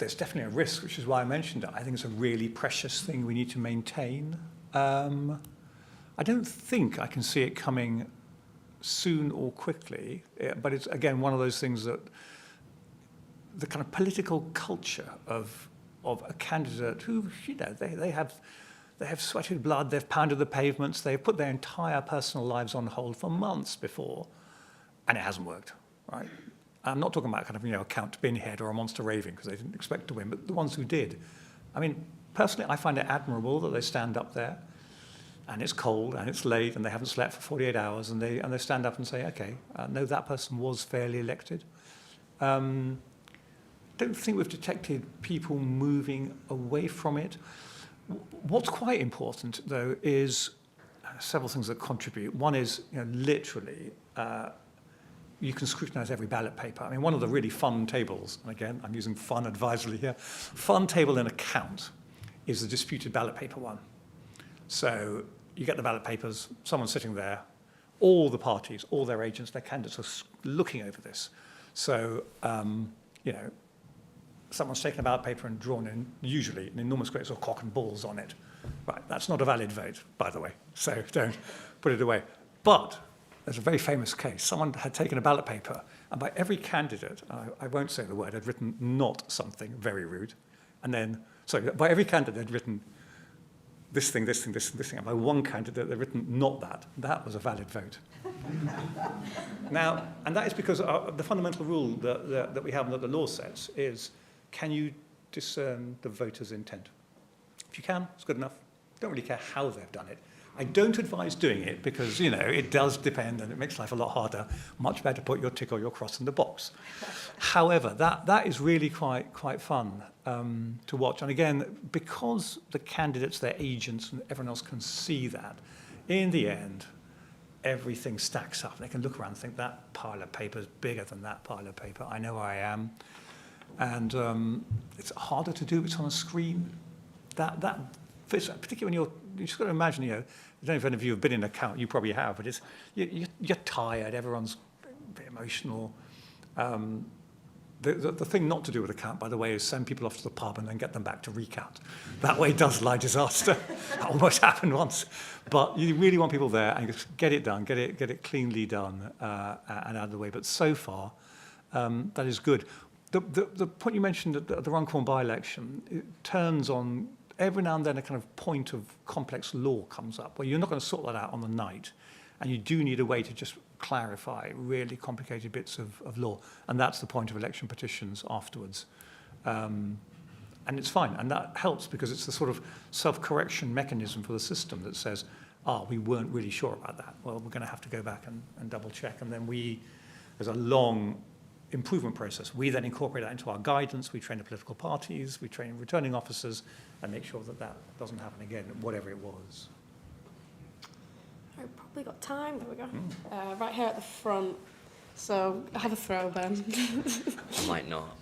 there's definitely a risk, which is why I mentioned it. I think it's a really precious thing we need to maintain. I don't think I can see it coming soon or quickly, but it's, again, one of those things that the kind of political culture of a candidate who, you know, they have sweated blood, they've pounded the pavements, they've put their entire personal lives on hold for months before, and it hasn't worked, right? I'm not talking about kind of, you know, a Count Binhead or a Monster Raving, because they didn't expect to win, but the ones who did. I mean, personally, I find it admirable that they stand up there, and it's cold, and it's late, and they haven't slept for 48 hours, and they stand up and say, okay, no, that person was fairly elected. Don't think we've detected people moving away from it. What's quite important, though, is several things that contribute. One is, you know, literally, you can scrutinise every ballot paper. I mean, one of the really fun tables, and again, I'm using fun advisedly here, fun table in a count is the disputed ballot paper one. So you get the ballot papers, someone's sitting there, all the parties, all their agents, their candidates are looking over this. So, you know, someone's taken a ballot paper and drawn in, usually, an enormous great sort of cock and balls on it. Right, that's not a valid vote, by the way, so don't put it away. But there's a very famous case. Someone had taken a ballot paper, and by every candidate, I won't say the word, had written not something very rude, and then, sorry, by every candidate they'd written this thing, this thing, this thing, this thing, and by one candidate they'd written not that. That was a valid vote. Now, and that is because the fundamental rule that we have and that the law says is, can you discern the voter's intent? If you can, it's good enough. Don't really care how they've done it. I don't advise doing it because, you know, it does depend and it makes life a lot harder. Much better put your tick or your cross in the box. However, that is really quite fun to watch. And again, because the candidates, their agents, and everyone else can see that, in the end, everything stacks up. They can look around and think, that pile of paper is bigger than that pile of paper. I know where I am. And it's harder to do if it's on a screen. That fits, particularly when you just got to imagine, you know, I don't know if any of you have been in a count, you probably have, but it's, you're tired, everyone's a bit emotional. The thing not to do with a count, by the way, is send people off to the pub and then get them back to recount. That way does lie disaster. That almost happened once. But you really want people there and just get it done, get it cleanly done and out of the way. But so far, that is good. The point you mentioned at the Runcorn by-election, it turns on, every now and then a kind of point of complex law comes up where you're not going to sort that out on the night, and you do need a way to just clarify really complicated bits of law, and that's the point of election petitions afterwards. And it's fine, and that helps because it's the sort of self-correction mechanism for the system that says, we weren't really sure about that. Well, we're going to have to go back and double check, and then there's a long improvement process. We then incorporate that into our guidance. We train the political parties, we train returning officers, and make sure that doesn't happen again, whatever it was. I've probably got time. There we go. Right here at the front. So have a throw, Ben. I might not.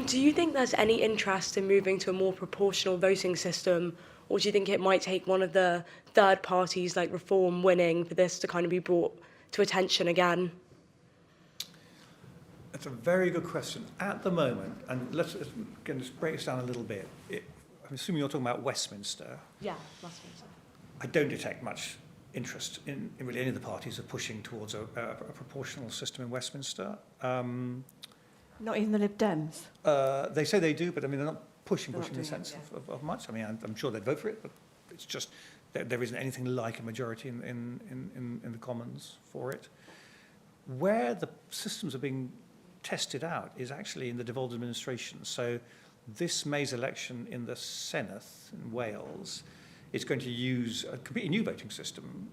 Do you think there's any interest in moving to a more proportional voting system, or do you think it might take one of the third parties like Reform winning for this to kind of be brought to attention again? That's a very good question. At the moment, and let's break this down a little bit. I'm assuming you're talking about Westminster. Yeah, Westminster. I don't detect much interest in really any of the parties of pushing towards a proportional system in Westminster. Not even the Lib Dems? They say they do, but I mean, they're not pushing in the sense of much. I mean, I'm sure they'd vote for it, but it's just, there isn't anything like a majority in the Commons for it. Where the systems are being tested out is actually in the devolved administration. So this May's election in the Senedd in Wales is going to use a completely new voting system.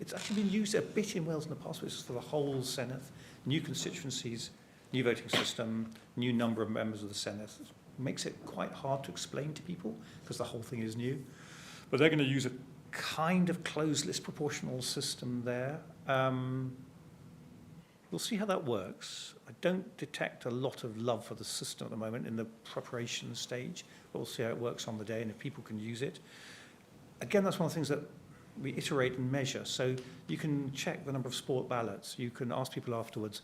It's actually been used a bit in Wales in the past, but it's for the whole Senedd, new constituencies, new voting system, new number of members of the Senedd. It makes it quite hard to explain to people because the whole thing is new. But they're going to use a kind of closed list proportional system there. We'll see how that works. I don't detect a lot of love for the system at the moment in the preparation stage, but we'll see how it works on the day and if people can use it. Again, that's one of the things that we iterate and measure. So you can check the number of sport ballots. You can ask people afterwards,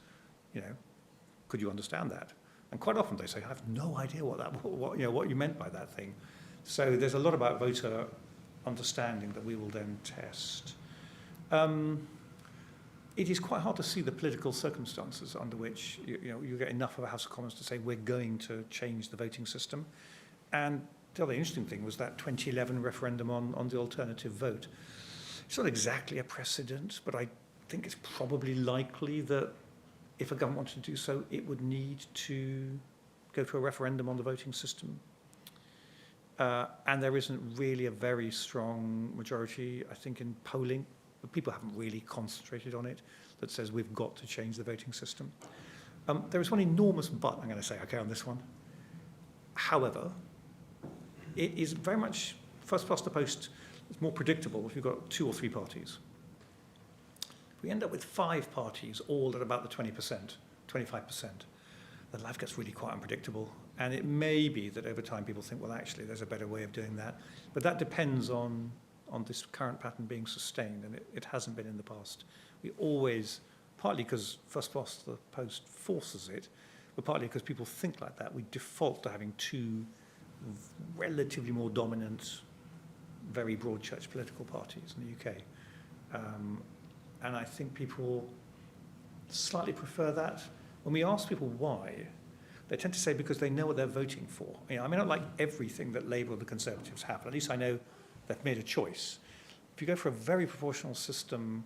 you know, could you understand that? And quite often they say, I have no idea what you meant by that thing. So there's a lot about voter understanding that we will then test. It is quite hard to see the political circumstances under which you get enough of a House of Commons to say we're going to change the voting system. And the other interesting thing was that 2011 referendum on the alternative vote. It's not exactly a precedent, but I think it's probably likely that if a government wanted to do so, it would need to go for a referendum on the voting system. And there isn't really a very strong majority, I think, in polling, but people haven't really concentrated on it, that says we've got to change the voting system. There is one enormous but, I'm going to say, okay, on this one. However, it is very much first past the post. It's more predictable if you've got 2 or 3 parties. If we end up with 5 parties, all at about the 20%, 25%, then life gets really quite unpredictable. And it may be that over time people think, well, actually, there's a better way of doing that. But that depends on this current pattern being sustained, and it hasn't been in the past. We always, partly because first past the post forces it, but partly because people think like that, we default to having 2 relatively more dominant, very broad church political parties in the UK. And I think people slightly prefer that. When we ask people why, they tend to say because they know what they're voting for. You know, I may not like everything that Labour or the Conservatives have, but at least I know they've made a choice. If you go for a very proportional system,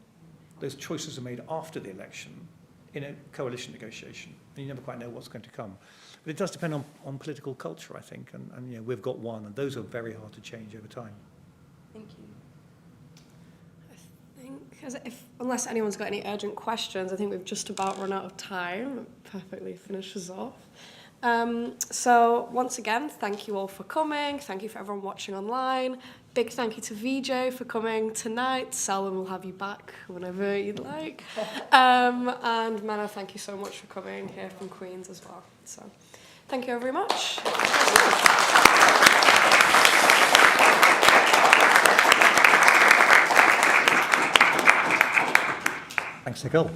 those choices are made after the election in a coalition negotiation, and you never quite know what's going to come. But it does depend on political culture, I think, and you know, we've got one, and those are very hard to change over time. Thank you. Unless anyone's got any urgent questions, I think we've just about run out of time. It perfectly finishes off. So once again, thank you all for coming. Thank you for everyone watching online. Big thank you to Vijay for coming tonight. Selwyn will have you back whenever you'd like. And Menna, thank you so much for coming here from Queen's as well. So thank you very much. Thanks, Nicole.